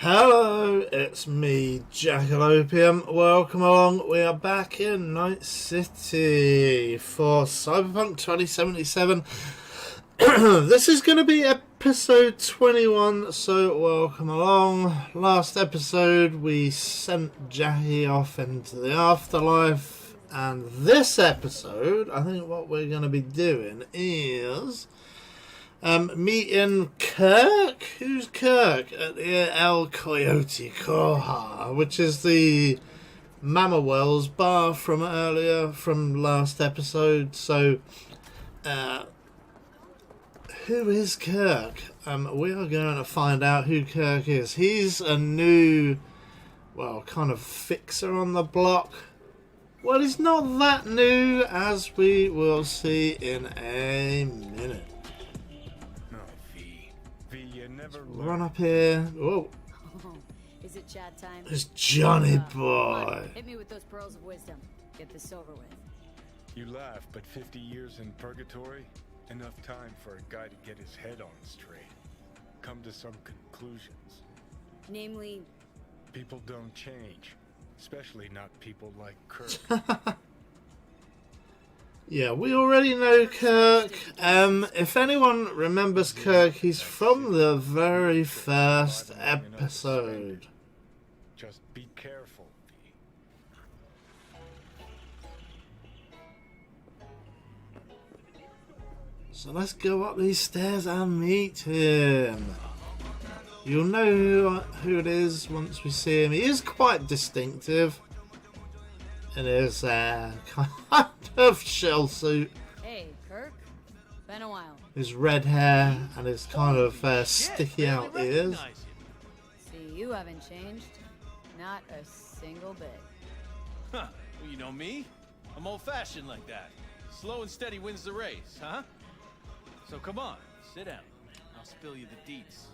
Hello, it's me, Jack-a-Lopium. Welcome along. We are back in Night City for Cyberpunk 2077. This is going to be episode 21, so welcome along. Last episode, we sent Jackie off into the afterlife, and this episode, I think what we're going to be doing is meeting Kirk. Who's Kirk? At the El Coyote Coja, which is the Mama Wells bar from last episode. So, who is Kirk? We are going to find out who Kirk is. He's a new, kind of fixer on the block. Well, he's not that new, as we will see in a minute. Run up here. Whoa. Is it chat time? It's Johnny boy. Hit me with those pearls of wisdom. Get this over with. You laugh, but 50 years in purgatory? Enough time for a guy to get his head on straight. Come to some conclusions. Namely? People don't change. Especially not people like Kirk. Yeah, we already know Kirk. If anyone remembers Kirk, he's from the very first episode. Just be careful. So let's go up these stairs and meet him. You'll know who it is once we see him. He is quite distinctive in his kind of shell suit. Hey, Kirk. Been a while. His red hair and his kind of sticky out ears. See, you haven't changed. Not a single bit. Huh. Well, you know me. I'm old-fashioned like that. Slow and steady wins the race, huh? So come on, sit down. I'll spill you the deets.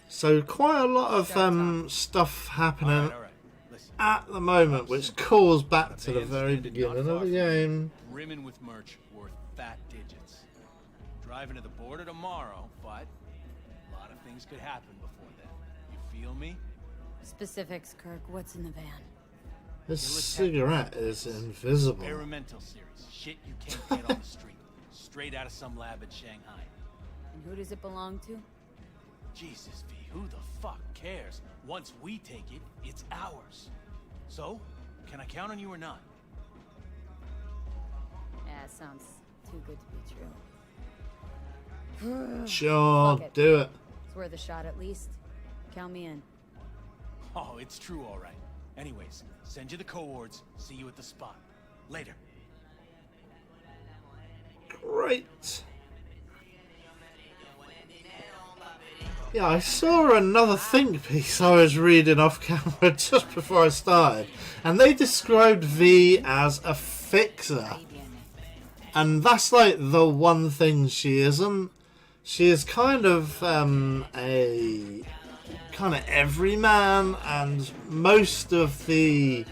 So quite a lot of stuff happening All right. Listen. at the moment, which calls back to the very beginning of the game. Brimming with merch worth fat digits. Driving to the border tomorrow, but a lot of things could happen before then. You feel me? Specifics, Kirk. What's in the van? This cigarette is invisible. Experimental series. Shit you can't get on the street. Straight out of some lab in Shanghai. And who does it belong to? Jesus, V, who the fuck cares? Once we take it, it's ours. So, can I count on you or not? Yeah, sounds too good to be true. Sure, Fuck it. do it. It's worth a shot at least. Count me in. Oh, it's true, all right. Anyways, send you the coords. See you at the spot. Later. Great. Yeah, I saw another think piece I was reading off camera just before I started, and they described V as a fixer. And that's like the one thing she isn't. She is kind of a kind of everyman, and most of the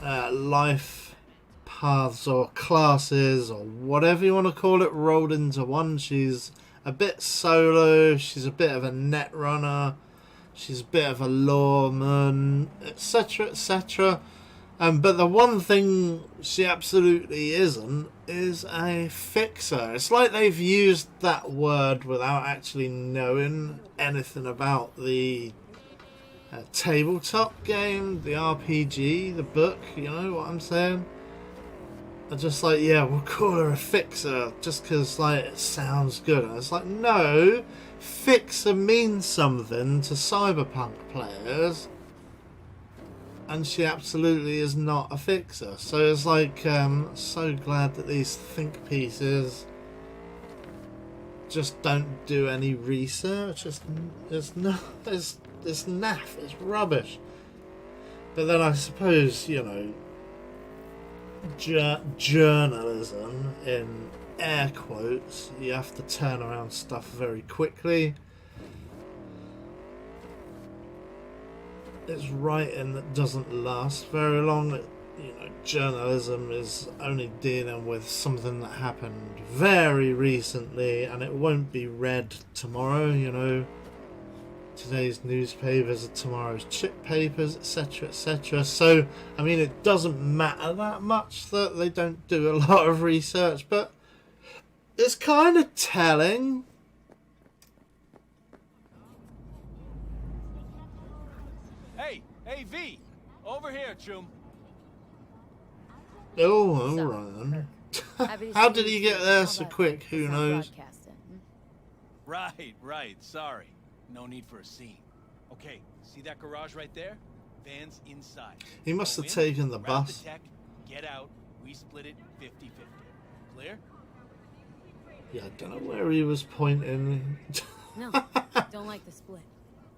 life paths or classes or whatever you want to call it rolled into one. She's a bit solo, she's a bit of a net runner, she's a bit of a lawman, etc, etc. But the one thing she absolutely isn't is a fixer. It's like they've used that word without actually knowing anything about the tabletop game, the RPG, the book, you know what I'm saying? They're just like, yeah, we'll call her a fixer just because like it sounds good. And it's like, no, fixer means something to Cyberpunk players, and she absolutely is not a fixer. So it's like, so glad that these think pieces just don't do any research. It's naff, it's rubbish. But then I suppose, you know, journalism in air quotes, you have to turn around stuff very quickly. It's writing that doesn't last very long. you know, journalism is only dealing with something that happened very recently, and it won't be read tomorrow, you know. Today's newspapers are tomorrow's chip papers, etc, etc. So, I mean, it doesn't matter that much that they don't do a lot of research, but it's kind of telling. Hey, V! Over here, chum. Oh, alright. How did he get there so quick? Who knows? Right. Sorry. No need for a scene. Okay, see that garage right there? Van's inside. He must Go have in, taken the grab bus. The tech, get out. We split it 50-50. Clear? Yeah, I don't know where he was pointing. No, don't like the split.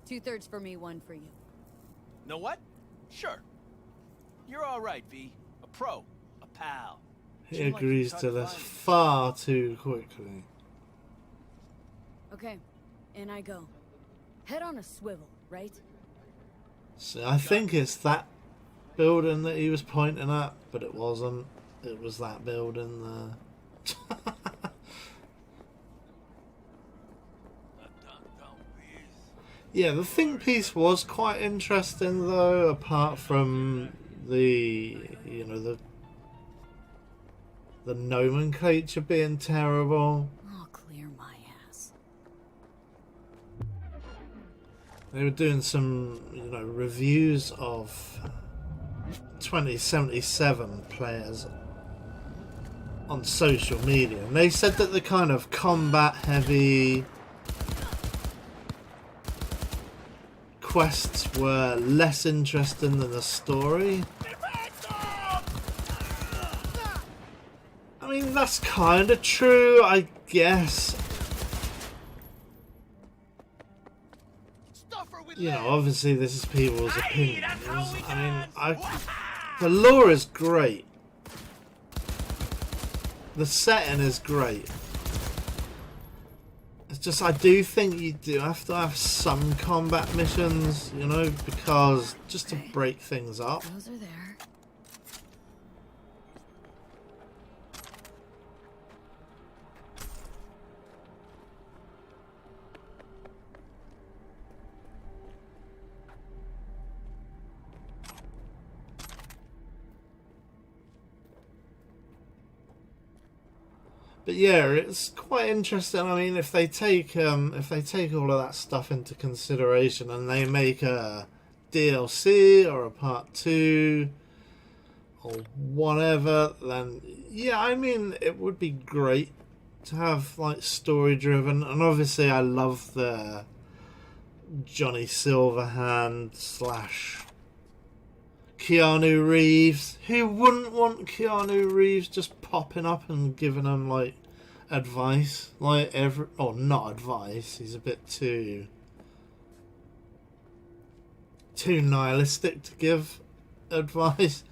2/3 for me, 1 for you. Know what? Sure. You're all right, V. A pro. A pal. He Seem like agrees you're to trying this find me. far too quickly. Okay, in I go. Head on a swivel, right? So I think it's that building that he was pointing at, but it wasn't. It was that building there. Yeah, the think piece was quite interesting though, apart from the, you know, the nomenclature being terrible. I'll clear my ass. They were doing some, you know, reviews of 2077 players on social media, and they said that the kind of combat heavy quests were less interesting than the story. I mean, that's kind of true, I guess. You know, obviously this is people's opinions. I mean, the lore is great. The setting is great. It's just, I do think you do have to have some combat missions, you know, because just to break things up. Those are there. But yeah, it's quite interesting. I mean, if they take all of that stuff into consideration and they make a DLC or a part 2 or whatever, then yeah, I mean, it would be great to have like story driven. And obviously, I love the Johnny Silverhand / Keanu Reeves. Who wouldn't want Keanu Reeves just popping up and giving them like advice? Like not advice. He's a bit too nihilistic to give advice.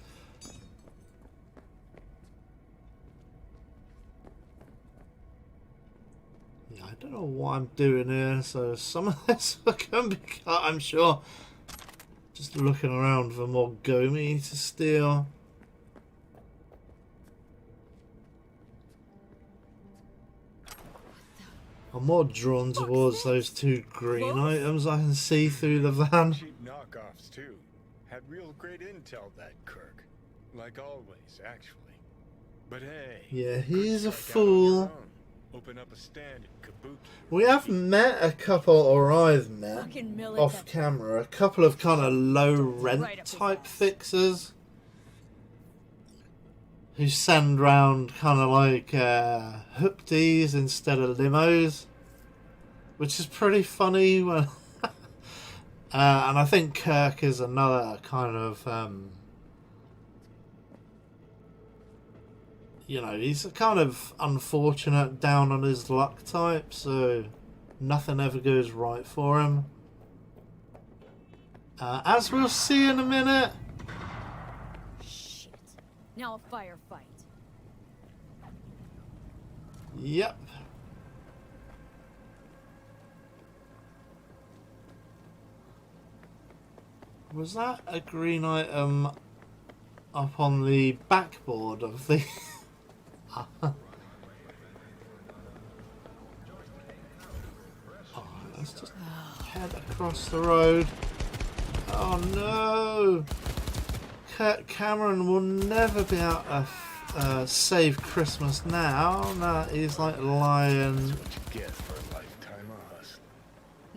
Yeah, I don't know what I'm doing here. So some of this can be cut, I'm sure. Just looking around for more Gomi to steal. I'm more drawn towards those 2 green items I can see through the van. Cheap knockoffs too. Had real great intel, that Kirk. Like always, actually. But hey. Yeah, he's a Kirk's like out on your fool. own. Open up a stand at Kabuki. We have met a couple, or I've met, Fucking off military. camera, a couple of kind of low rent Right up his type ass. fixers who send round kind of like hoopties instead of limos, which is pretty funny. When and I think Kirk is another kind of you know, he's a kind of unfortunate, down on his luck type, so nothing ever goes right for him. As we'll see in a minute. Shit. Now a firefight. Yep. Was that a green item up on the backboard of the... Oh, let's just head across the road. Oh no! Kirk Cameron will never be able to save Christmas now. No, he's like lying. That's what you get for a lifetime of hustling.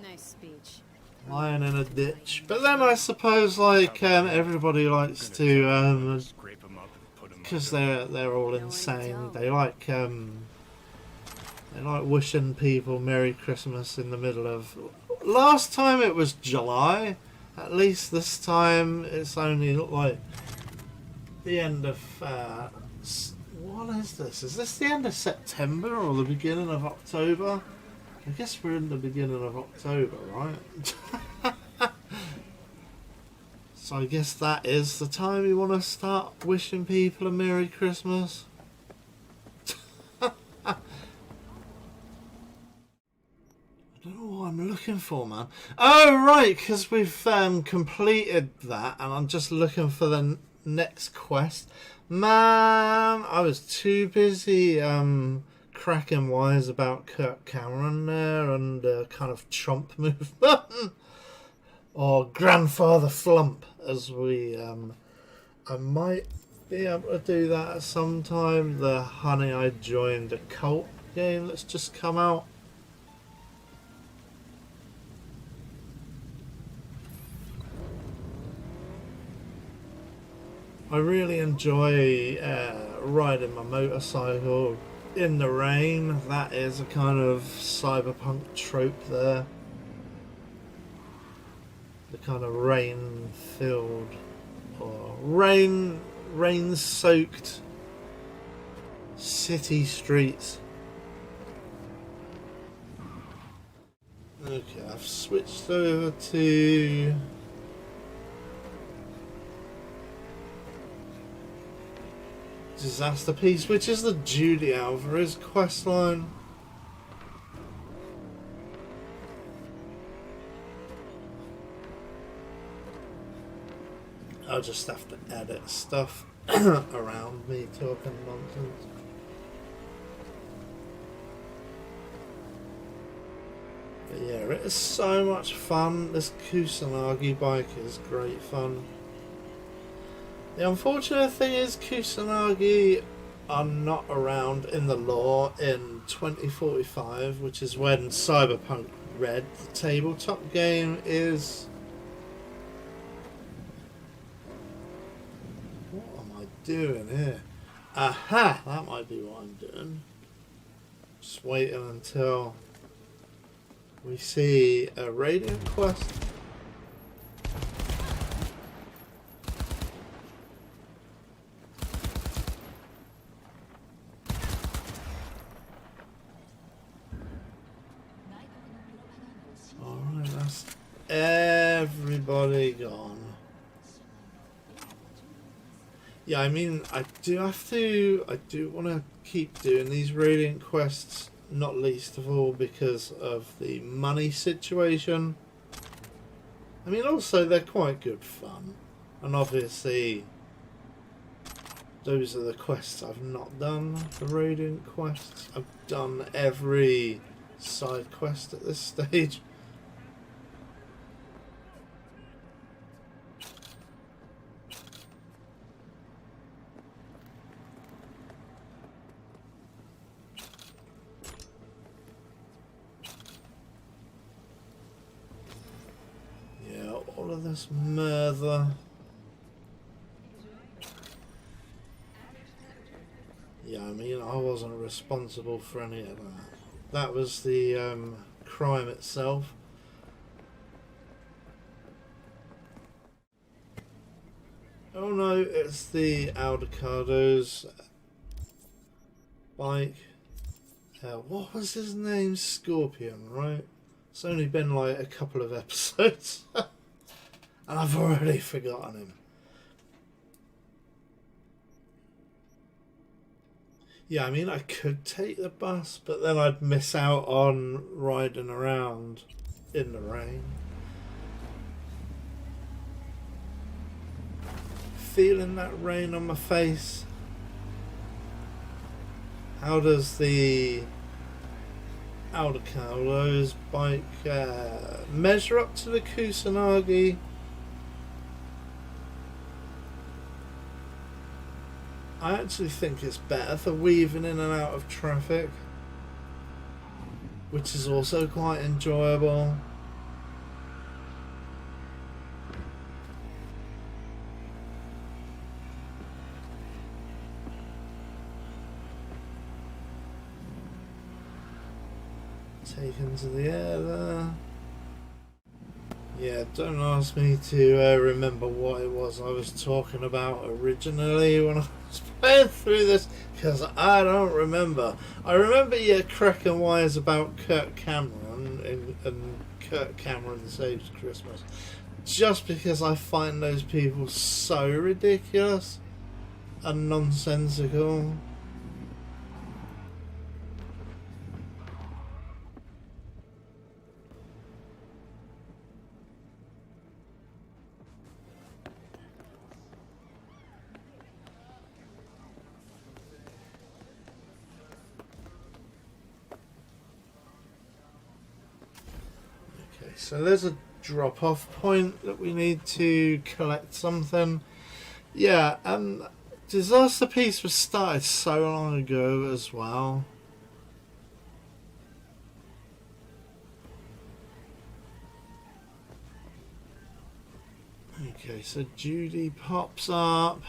Nice speech. Lying in a ditch. But then I suppose like everybody likes to Scrape 'em up and put 'em because under. they're all insane. They like wishing people Merry Christmas in the middle of. Last time it was July. At least this time it's only like the end of what is this? Is this the end of September or the beginning of October? I guess we're in the beginning of October, right? So I guess that is the time you want to start wishing people a Merry Christmas. I don't know what I'm looking for, man. Oh, right, because we've completed that, and I'm just looking for the next quest. Man, I was too busy cracking wise about Kirk Cameron there and kind of Trump movement. Or Grandfather Flump, as we... I might be able to do that at some time. The Honey I Joined a Cult game that's just come out. I really enjoy riding my motorcycle in the rain. That is a kind of cyberpunk trope there. The kind of rain-filled or rain-soaked city streets. Okay, I've switched over to Disaster Piece, which is the Judy Alvarez questline. I'll just have to edit stuff around me talking nonsense. But yeah, it is so much fun. This Kusanagi bike is great fun. The unfortunate thing is Kusanagi are not around in the lore in 2045, which is when Cyberpunk Red, the tabletop game, is... What am I doing here? Aha! That might be what I'm doing. Just waiting until we see a Radiant quest. Alright, that's everybody gone. Yeah, I mean, I do want to keep doing these Radiant quests, not least of all because of the money situation. I mean, also they're quite good fun, and obviously those are the quests I've not done, the Radiant quests. I've done every side quest at this stage. All of this murder. Yeah, I mean, I wasn't responsible for any of that. That was the crime itself. Oh no, it's the Aldecado's bike. What was his name? Scorpion, right? It's only been like a couple of episodes. And I've already forgotten him. Yeah, I mean, I could take the bus, but then I'd miss out on riding around in the rain. feeling that rain on my face? How does the Aldecaldo's bike measure up to the Kusanagi? I actually think it's better for weaving in and out of traffic, which is also quite enjoyable. Taken to the air there. Yeah, don't ask me to remember what it was I was talking about originally when I was playing through this, because I don't remember. I remember, yeah, cracking wires about Kirk Cameron and Kirk Cameron Saves Christmas, just because I find those people so ridiculous and nonsensical. So there's a drop-off point that we need to collect something. Yeah, and Disaster Piece was started so long ago as well. Okay, so Judy pops up.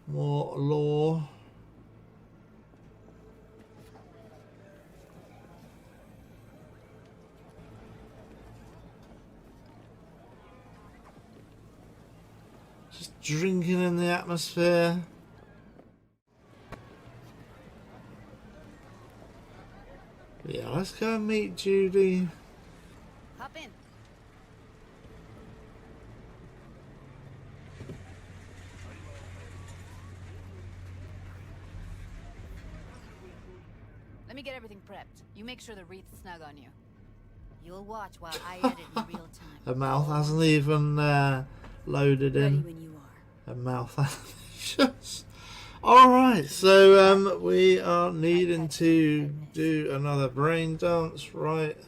More law. Just drinking in the atmosphere. Yeah, let's go and meet Judy. Hop in. Let me get everything prepped. You make sure the wreath's snug on you. You'll watch while I edit in real time. Her mouth hasn't even loaded Ready in. when you are. Her mouth animations. Alright, so we are needing to do another brain dance, right?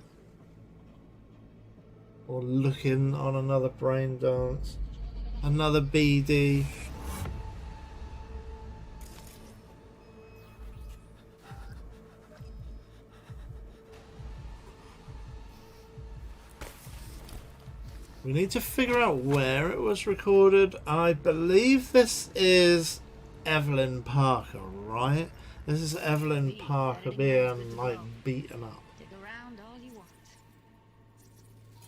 Or looking on another brain dance. Another BD. We need to figure out where it was recorded. I believe this is Evelyn Parker, right? This is Evelyn Parker being like beaten up.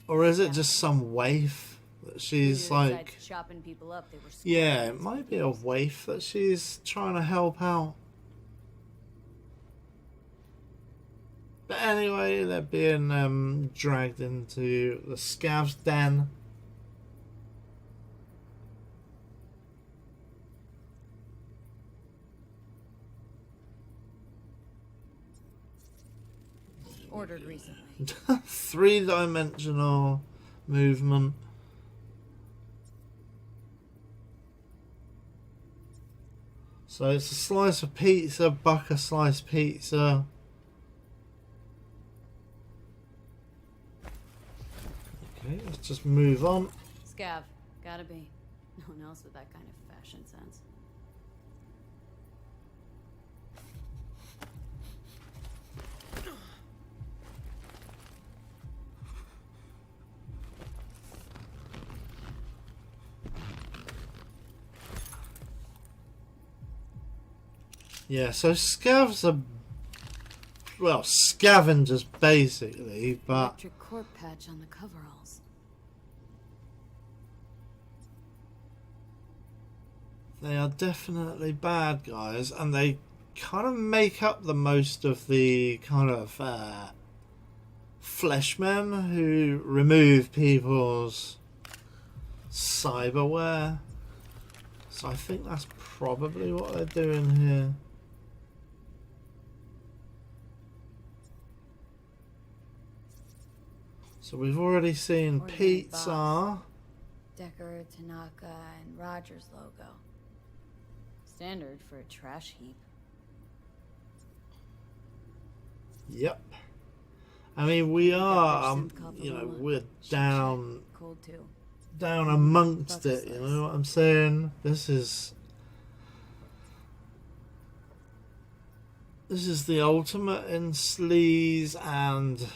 Or is it just some waif that she's like... chopping people up, they were Yeah, it might be a waif that she's trying to help out. But anyway, they're being dragged into the Scav's den. ordered recently. 3-dimensional movement. So it's a slice of pizza, buck a slice pizza. Okay, let's just move on. Scav, gotta be. No one else with that kind of fashion sense. Yeah, so scavs are, well, scavengers basically, but Electric corp patch on the coveralls. they are definitely bad guys, and they kind of make up the most of the kind of fleshmen who remove people's cyberware. So I think that's probably what they're doing here. So we've already seen pizza. Decker, Tanaka, and Rogers logo. Standard for a trash heap. Yep. I mean, we are, you know, we're down, Cold too. down amongst it, you know what I'm saying? This is the ultimate in sleaze and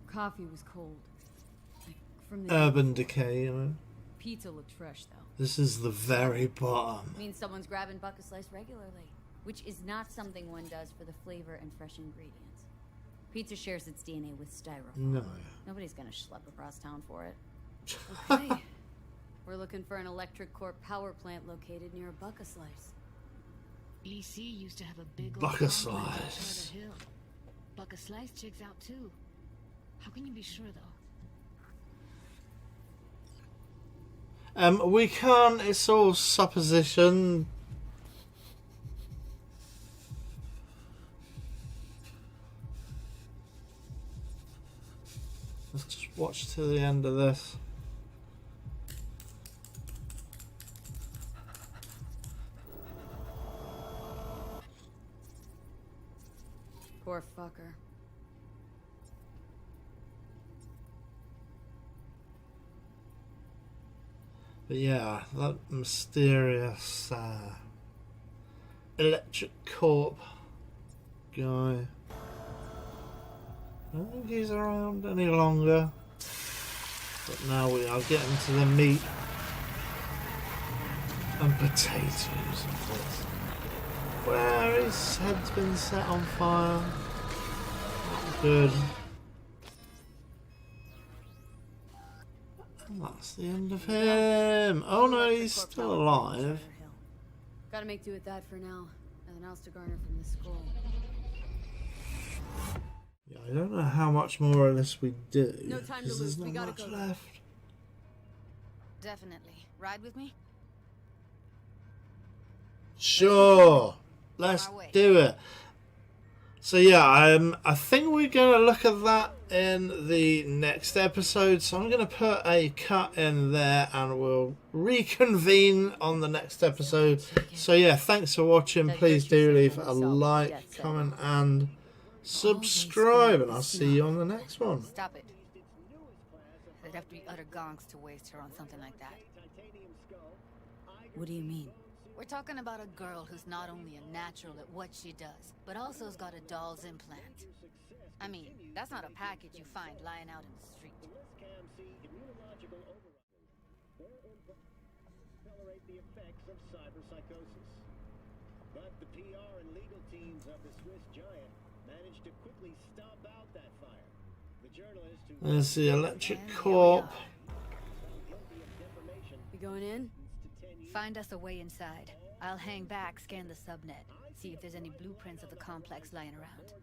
Coffee was cold. Like from the urban decay, you know? Pizza looked fresh though. This is the very bottom. Means someone's grabbing bucket slice regularly, which is not something one does for the flavor and fresh ingredients. Pizza shares its DNA with styrofoam. No. Nobody's gonna schlep across town for it. Okay. We're looking for an electric core power plant located near a bucket slice. EC used to have a big old Bucket complex on slice. Charter Hill. Bucket Slice checks out too. How can you be sure though? We can't, it's all supposition. Let's just watch to the end of this. Poor fucker. But yeah, that mysterious electric corp guy. I don't think he's around any longer. But now we are getting to the meat and potatoes, of course. Where his head's been set on fire. Good. And that's the end of him. Oh no, he's still alive. Gotta make do with that for now. Nothing else to garner from the school. Yeah, I don't know how much more of this we do. No time to 'cause lose. there's We not gotta much go. left. Definitely. Ride with me? Sure, let's do it. So yeah, I think we're gonna look at that in the next episode. So I'm gonna put a cut in there, and we'll reconvene on the next episode. So yeah, thanks for watching. Please do leave a like, comment, and subscribe, and I'll see you on the next one. Stop it. They'd have to be utter gonks to waste her on something like that. What do you mean? We're talking about a girl who's not only a natural at what she does, but also has got a doll's implant. I mean, that's not a package you find lying out in the street. Accelerate the effects of cyberpsychosis. But the PR and legal teams of the Swiss giant managed to quickly stomp out that fire. The journalist who There's the electric corp. You going in? Find us a way inside. I'll hang back, scan the subnet, see if there's any blueprints of the complex lying around.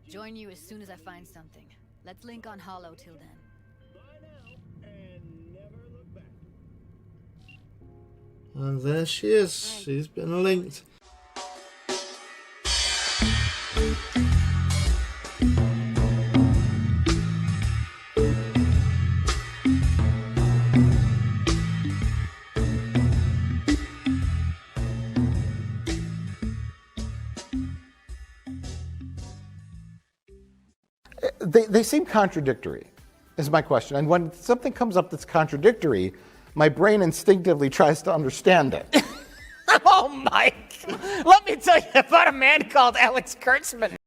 Join you as soon as I find something. Let's link on Hollow till then. And there she is. She's been linked. They seem contradictory, is my question. And when something comes up that's contradictory, my brain instinctively tries to understand it. Oh, Mike, let me tell you about a man called Alex Kurtzman.